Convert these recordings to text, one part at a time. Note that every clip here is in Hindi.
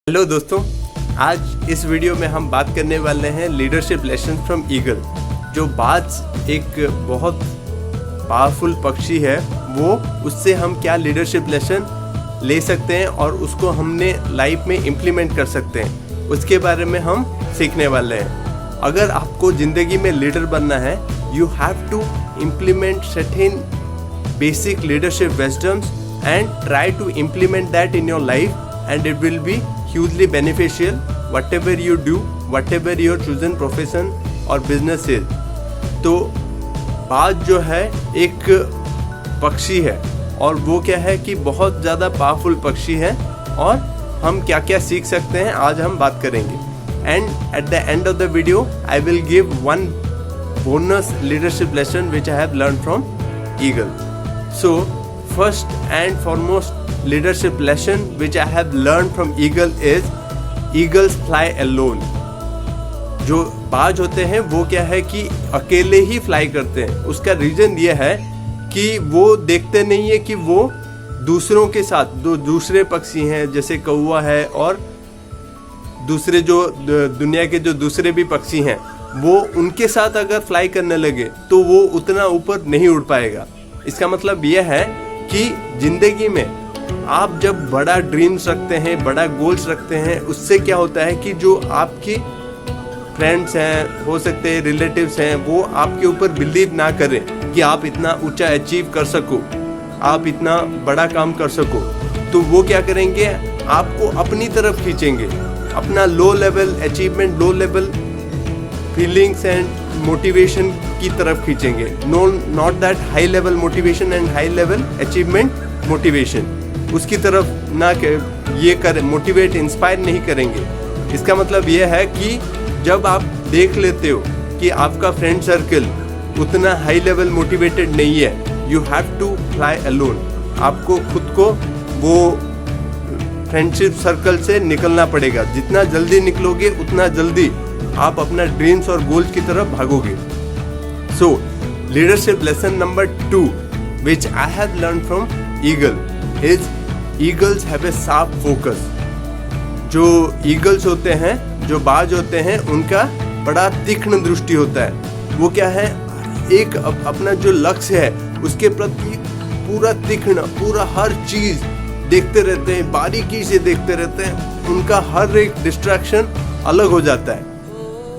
हेलो दोस्तों, आज इस वीडियो में हम बात करने वाले हैं लीडरशिप लेसन फ्रॉम ईगल। जो बाज एक बहुत पावरफुल पक्षी है, वो उससे हम क्या लीडरशिप लेसन ले सकते हैं और उसको हमने लाइफ में इम्प्लीमेंट कर सकते हैं, उसके बारे में हम सीखने वाले हैं। अगर आपको ज़िंदगी में लीडर बनना है, you have to implement certain basic leadership wisdoms and try to implement that in your life and it will be hugely beneficial whatever you do, whatever your chosen profession or business is। तो बाज जो है एक पक्षी है और वो क्या है कि बहुत ज़्यादा पावरफुल पक्षी है, और हम क्या क्या सीख सकते हैं आज हम बात करेंगे। And at the end of the video I will give one bonus leadership lesson which I have learned from Eagle। So first and foremost leadership lesson which I have learned from Eagle is Eagles fly alone। जो बाज होते हैं वो क्या है कि अकेले ही फ्लाई करते हैं। उसका रीज़न ये है कि वो देखते नहीं है कि वो दूसरों के साथ, जो दूसरे पक्षी हैं जैसे कौवा है और दूसरे जो दुनिया के जो दूसरे भी पक्षी हैं, वो उनके साथ अगर फ्लाई करने लगे तो वो उतना ऊपर नहीं उड़ पाएगा। इसका मतलब यह है कि ज़िंदगी में आप जब बड़ा ड्रीम्स रखते हैं, बड़ा गोल्स रखते हैं, उससे क्या होता है कि जो आपके फ्रेंड्स हैं, हो सकते हैं रिलेटिव्स हैं, वो आपके ऊपर बिलीव ना करें कि आप इतना ऊंचा अचीव कर सको, आप इतना बड़ा काम कर सको, तो वो क्या करेंगे, आपको अपनी तरफ खींचेंगे, अपना low level achievement, low level feelings and motivation की तरफ खींचेंगे। Not that high level motivation and high level achievement motivation, उसकी तरफ ना ये करें, मोटिवेट इंस्पायर नहीं करेंगे। इसका मतलब ये है कि जब आप देख लेते हो कि आपका फ्रेंड सर्कल उतना हाई लेवल मोटिवेटेड नहीं है, you have to fly alone. आपको खुद को वो फ्रेंडशिप सर्कल से निकलना पड़ेगा। जितना जल्दी निकलोगे उतना जल्दी आप अपना ड्रीम्स और गोल्स की तरफ भागोगे। So leadership lesson number 2 which I have learn from eagle is eagles have a sharp focus. जो ईगल्स होते हैं, जो बाज होते हैं, उनका बड़ा तीक्ष्ण दृष्टि होता है। वो क्या है, एक अपना जो लक्ष्य है उसके प्रति पूरा तीक्ष्ण, पूरा हर चीज देखते रहते हैं, बारीकी से देखते रहते हैं। उनका हर एक डिस्ट्रैक्शन अलग हो जाता है।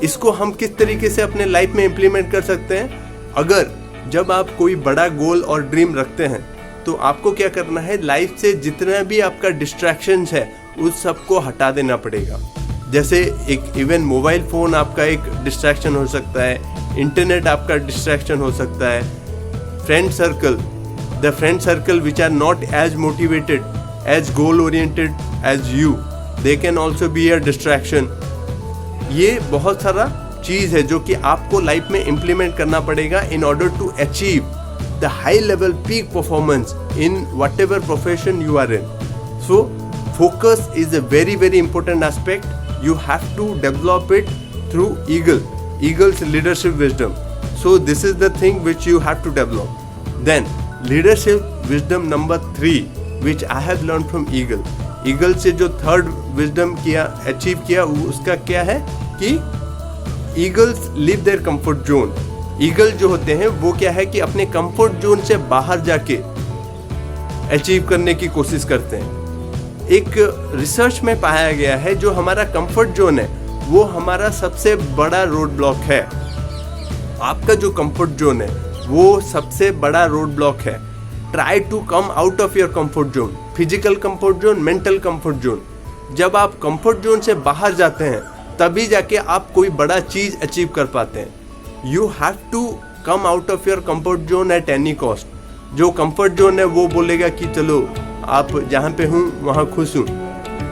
इसको हम किस तरीके से अपने लाइफ में इम्प्लीमेंट कर सकते हैं? अगर जब आप कोई बड़ा गोल और ड्रीम रखते हैं तो आपको क्या करना है, लाइफ से जितना भी आपका डिस्ट्रैक्शंस है उस सबको हटा देना पड़ेगा। जैसे एक इवन मोबाइल फ़ोन आपका एक डिस्ट्रैक्शन हो सकता है, इंटरनेट आपका डिस्ट्रैक्शन हो सकता है, friend circle, the friend circle which are not as motivated, as goal oriented as you, they can also be a distraction. ये बहुत सारा चीज़ है जो कि आपको लाइफ में इम्प्लीमेंट करना पड़ेगा in order to achieve the high level peak performance in whatever profession you are in। So focus is a very important aspect. You have to develop it through Eagle's leadership wisdom। So this is the thing which you have to develop। Then leadership wisdom number 3 which I have learned from Eagle से जो थर्ड विजडम किया, अचीव किया, उसका क्या है कि Eagles leave their comfort zone। Eagle जो होते हैं वो क्या है कि अपने कंफर्ट जोन से बाहर जाके अचीव करने की कोशिश करते हैं। एक रिसर्च में पाया गया है जो हमारा कंफर्ट जोन है वो हमारा सबसे बड़ा रोड ब्लॉक है। आपका जो कंफर्ट जोन है वो सबसे बड़ा रोड ब्लॉक है। Try to come out of your comfort zone, physical comfort zone, mental comfort zone. जब आप कंफर्ट जोन से बाहर जाते हैं तभी जाके आप कोई बड़ा चीज़ अचीव कर पाते हैं। You have to come out of your comfort zone at any cost। जो comfort zone है वो बोलेगा कि चलो आप जहाँ पे हूँ वहाँ खुश हूँ,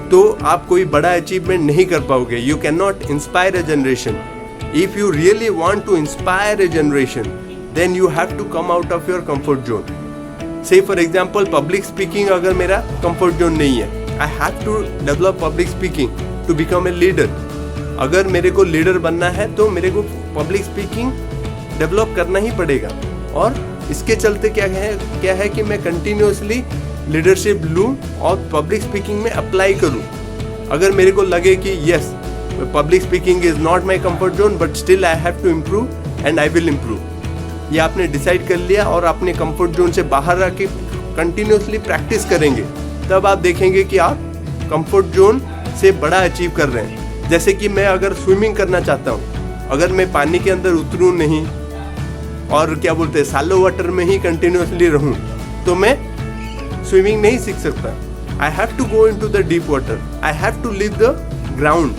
तो आप कोई बड़ा अचीवमेंट नहीं कर पाओगे। You cannot inspire a generation। If you really want to inspire a generation, then you have to come out of your comfort zone। Say for example, public speaking अगर मेरा comfort zone नहीं है, I have to develop public speaking to become a leader। अगर मेरे को लीडर बनना है तो मेरे को पब्लिक स्पीकिंग डेवलप करना ही पड़ेगा। और इसके चलते क्या है कि मैं कंटिन्यूसली लीडरशिप लूँ और पब्लिक स्पीकिंग में अप्लाई करूँ। अगर मेरे को लगे कि yes public speaking is not my comfort zone but still I have to improve and I will improve, ये आपने डिसाइड कर लिया और अपने कंफर्ट जोन से बाहर आके कंटिन्यूसली प्रैक्टिस करेंगे, तब आप देखेंगे कि आप कंफर्ट जोन से बड़ा अचीव कर रहे हैं। जैसे कि मैं अगर स्विमिंग करना चाहता हूँ, अगर मैं पानी के अंदर उतरूँ नहीं और क्या बोलते हैं सैलो वाटर में ही कंटिन्यूसली रहूँ, तो मैं स्विमिंग नहीं सीख सकता। I have to go into the deep water, I have to leave the ground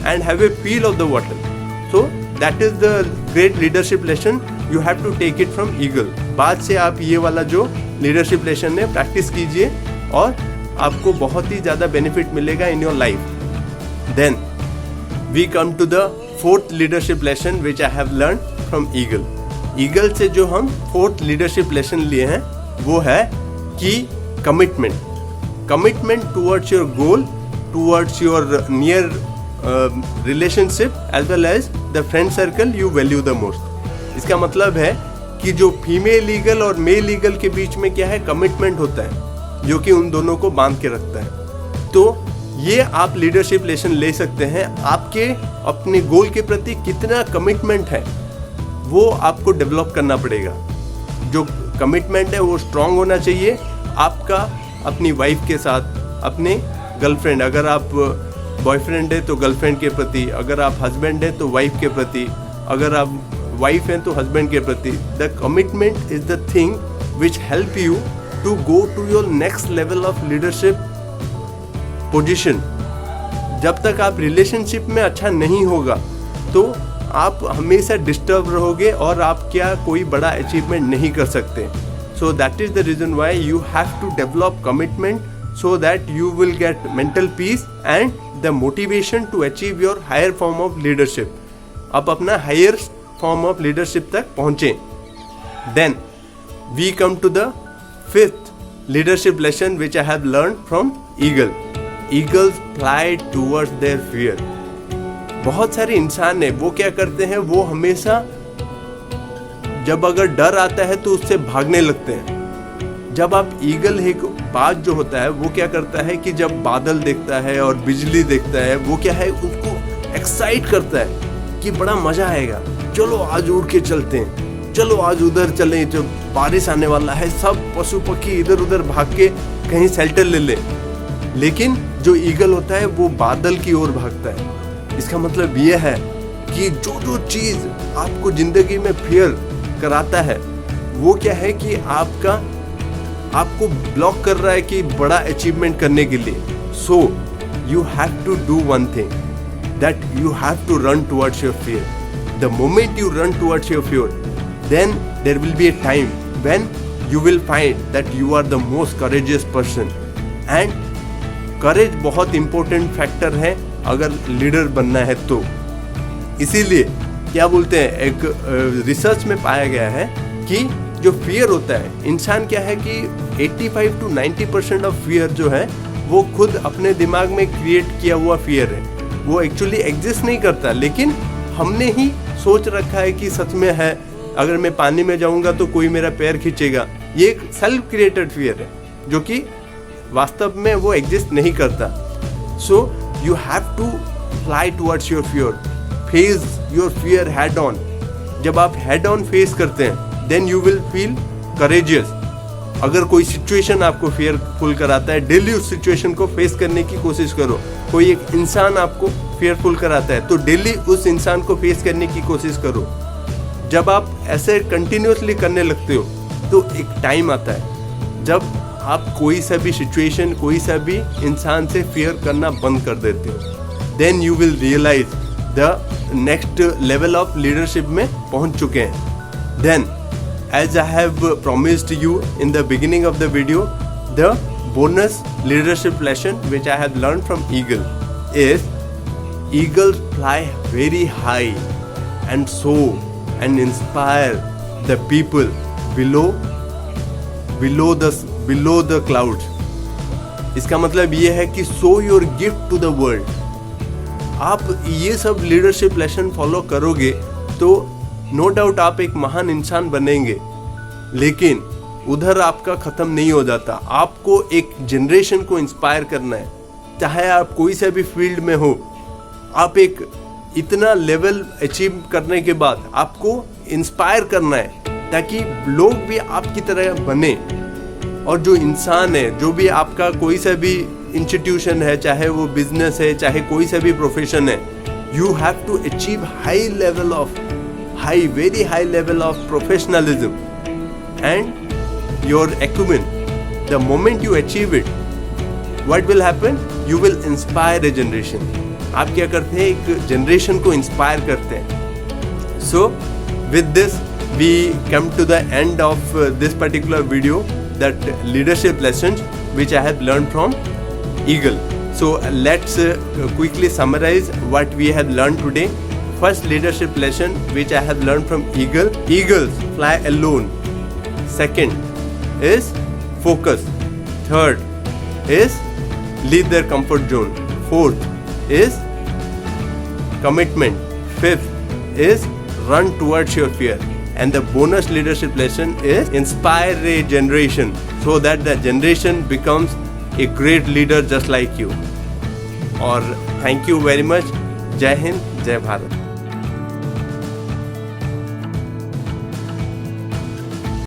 and have a feel of the water. So that is the great leadership lesson, you have to take it from eagle. बाद से आप ये वाला जो लीडरशिप लेसन है प्रैक्टिस कीजिए और आपको बहुत ही ज़्यादा बेनिफिट मिलेगा in your life. Then we come to the fourth leadership lesson which I have learn from eagle. Eagle से जो हम फोर्थ लीडरशिप लेसन लिए हैं वो है कि commitment, commitment towards your goal, towards your near relationship as well as the friend circle you value the most. इसका मतलब है कि जो फीमेल ईगल और मेल ईगल के बीच में क्या है, कमिटमेंट होता है जो कि उन दोनों को बांध के रखता है। तो ये आप लीडरशिप लेसन ले सकते हैं। आपके अपने गोल के प्रति कितना कमिटमेंट है वो आपको डेवलप करना पड़ेगा। जो कमिटमेंट है वो स्ट्रांग होना चाहिए आपका अपनी वाइफ के साथ, अपने गर्लफ्रेंड, अगर आप बॉयफ्रेंड है तो गर्लफ्रेंड के प्रति, अगर आप हस्बैंड है तो वाइफ के प्रति, अगर आप वाइफ हैं तो हस्बैंड के प्रति। The commitment is the thing which help you to go to your next level of leadership position. जब तक आप रिलेशनशिप में अच्छा नहीं होगा तो आप हमेशा डिस्टर्ब रहोगे और आप क्या कोई बड़ा अचीवमेंट नहीं कर सकते। So that is the reason why you have to develop commitment so that you will get mental peace and the motivation to achieve your higher form of leadership. आप अपना higher form of leadership तक पहुँचें। Then we come to the fifth leadership lesson which I have learned from eagle. Eagles fly towards their fear. बहुत सारे इंसान है वो क्या करते हैं, वो हमेशा जब अगर डर आता है तो उससे भागने लगते हैं। जब आप ईगल है, बाज जो होता है वो क्या करता है कि जब बादल देखता है और बिजली देखता है वो क्या है, उसको एक्साइट करता है कि बड़ा मजा आएगा, चलो आज उड़ के चलते हैं, चलो आज उधर चलें, जब बारिश आने वाला है सब पशु पक्षी इधर उधर भाग के कहीं शेल्टर ले ले। लेकिन जो ईगल होता है वो बादल की ओर भागता है। इसका मतलब ये है कि जो जो चीज़ आपको जिंदगी में फियर कराता है वो क्या है कि आपको ब्लॉक कर रहा है कि बड़ा अचीवमेंट करने के लिए। So you have to do one thing, that you have to run towards your fear. The moment you run towards your fear, then there will be a time when you will find that you are the most courageous person. And courage बहुत important factor है अगर लीडर बनना है तो। इसीलिए क्या बोलते हैं, एक रिसर्च में पाया गया है कि जो फियर होता है, इंसान क्या है कि 85 to 90% ऑफ फियर जो है वो खुद अपने दिमाग में क्रिएट किया हुआ फियर है। वो एक्चुअली एग्जिस्ट नहीं करता, लेकिन हमने ही सोच रखा है कि सच में है, अगर मैं पानी में जाऊंगा तो कोई मेरा पैर खींचेगा। ये एक सेल्फ क्रिएटेड फियर है जो कि वास्तव में वो एग्जिस्ट नहीं करता। So you have to fly towards your fear, face your fear head on. जब आप हेड ऑन फेस करते हैं then you will feel courageous. अगर कोई सिचुएशन आपको फियरफुल कराता है, डेली उस सिचुएशन को फेस करने की कोशिश करो। कोई एक इंसान आपको फियरफुल कराता है तो डेली उस इंसान को फेस करने की कोशिश करो। जब आप ऐसे कंटिन्यूसली करने लगते हो तो एक टाइम आता है जब आप कोई सा भी सिचुएशन, कोई सा भी इंसान से फियर करना बंद कर देते हो। Then you will realise the next level of leadership में पहुंच चुके हैं। Then as I have promised you in the beginning of the video, the bonus leadership lesson which I have learned from eagle is eagles fly very high and soar and inspire the people below the clouds. इसका मतलब ये है कि show your gift to the world. आप ये सब leadership lesson follow करोगे तो नो डाउट आप एक महान इंसान बनेंगे, लेकिन उधर आपका ख़त्म नहीं हो जाता। आपको एक जनरेशन को इंस्पायर करना है। चाहे आप कोई सा भी फील्ड में हो, आप एक इतना लेवल अचीव करने के बाद आपको इंस्पायर करना है ताकि लोग भी आपकी तरह बने। और जो इंसान है, जो भी आपका कोई सा भी इंस्टीट्यूशन है, चाहे वो बिजनेस है, चाहे कोई सा भी प्रोफेशन है, you have to achieve very high level of professionalism and your acumen. The moment you achieve it, what will happen? You will inspire a generation. आप क्या करते हैं? एक जनरेशन को इंस्पायर करते हैं। So with this we come to the end of this particular video, that leadership lessons which I have learned from Eagle. So let's quickly summarize what we have learned today. First leadership lesson which I have learned from Eagle: eagles fly alone. Second is focus. Third is leave their comfort zone. Fourth is commitment. Fifth is run towards your fear. And the bonus leadership lesson is inspire a generation so that the generation becomes a great leader just like you. और thank you very much. जय हिंद, जय भारत.